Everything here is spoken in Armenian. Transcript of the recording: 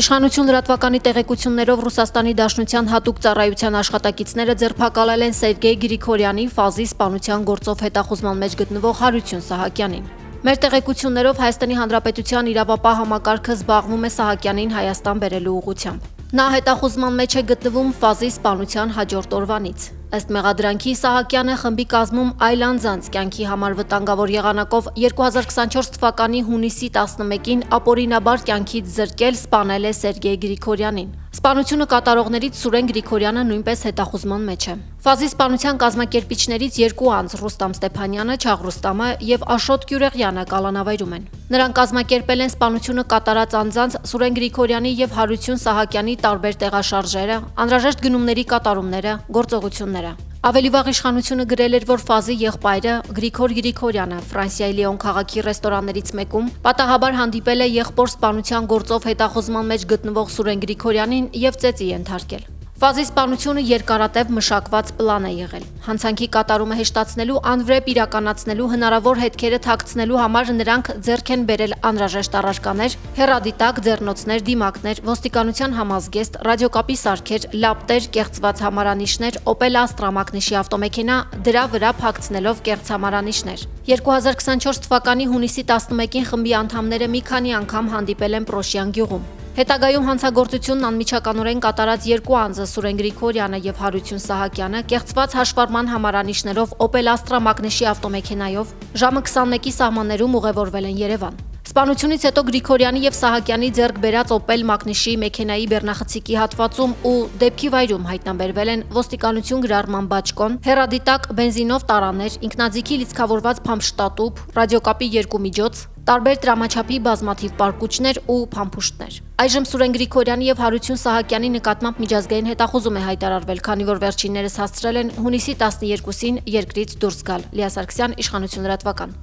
Իշխանություն լրատվականի տեղեկություններով Ռուսաստանի Դաշնության հատուկ ծառայության աշխատակիցները ձերբակալել են Սերգեյ Գրիգորյանի ֆազի սպանության գործով հետախուզման մեջ գտնվող Հարություն Սահակյանին։ Մեր տեղեկություններով Հայաստանի Հանրապետության իրավապահ համակարգը զբաղվում է Սահակյանին Հայաստան բերելու ուղղությամբ։ Նա հետախուզման մեջ է գտնվում ֆազի սպանության հաջորդ օրվանից։ Ըստ մեղադրանքի Սահակյանը խմբի կազմում այլ անձանց կյանքի համար վտանգավոր եղանակով 2024 թվականի հունիսի 11-ին ապօրինաբար կյանքից զրկել սպանել է Սերգեյ Գրիգորյանին։ Սպանությունը կատարողներից Սուրեն Գրիգորյանը նույնպես հետախուզման մեջ է։ Ֆազի սպանության կազմակերպիչներից երկու անձ Ռուստամ Ստեփանյանը, Չաղրուստամը եւ Աշոտ Գյուրեղյանը կալանավայրում են։ Նրանք կազմակերպել են սպանությունը կատարած անձանց Սուրեն Գրիգորյանի եւ Հարություն Սահակյանի տարբեր տեղաշարժերը, անհրաժեշտ գնումների կատարումները, գործողությունները։ Ավելի վաղ իշխանությունը գրել էր, որ ֆազի եղբայրը Գրիգոր Գրիգորյանը Ֆրանսիայի Լիոն քաղաքի ռեստորաններից մեկում պատահաբար հանդիպել է եղբոր սպանության գործով հետախուզման մեջ գտնվող Սուրեն Գրիգորյանին եւ ծեծի ենթարկել։ Ֆազի սպանությունը երկարատև մշակված պլան է եղել։ Հանցանքի կատարումը հեշտացնելու, անվրեպ իրականացնելու, հնարավոր հետքերը թաքցնելու համար նրանք ձեռք են բերել անհրաժեշտ առարկաներ, հեռադիտակ, ձեռնոցներ, դիմակներ, ոստիկանության համազգեստ, ռադիոկապի սարքեր, լապտեր, կեղծված համարանիշներ, Opel Astra մակնիշի ավտոմեքենա, դրա վրա փակցնելով կեղծ համարանիշներ։ 2024 թվականի հունիսի 11-ին խմբի անդամները մի քանի անգամ հանդիպել են Պրոշյան գյուղում։ Հետագայում հանցագործությունն անմիջականորեն կատարած երկու անձը Սուրեն Գրիգորյանը եւ Հարություն Սահակյանը կեղծված հաշվառման համարանիշներով Opel Astra մակնիշի ավտոմեքենայով ժամը 21-ի սահմաններում ուղևորվել են Երևան։ Սպանությունից հետո Գրիգորյանի եւ Սահակյանի ձեռք բերած Opel մակնիշի մեքենայի բեռնախցիկի հատվածում ու դեպքի վայրում հայտնաբերվել են ոստիկանություն գրառման բաճկոն, հեռադիտակ, բենզինով տարաներ, ինքնաձիգի լիցքավորված փամփշտատուփ, ռադիոկապի երկու միջոց, տարբեր տրամաչափի բազմաթիվ պարկուճներ ու փամփուշտներ։ Այժմ Սուրեն Գրիգորյանի եւ Հարություն Սահակյանի նկատմամբ միջազգային հետախուզում է հայտարարվել, քանի որ վերջիններս հասցրել են հունիսի 12-ին երկրից դուրս գալ։ Լիա Սարգսյան, Իշխանություն լրատվական։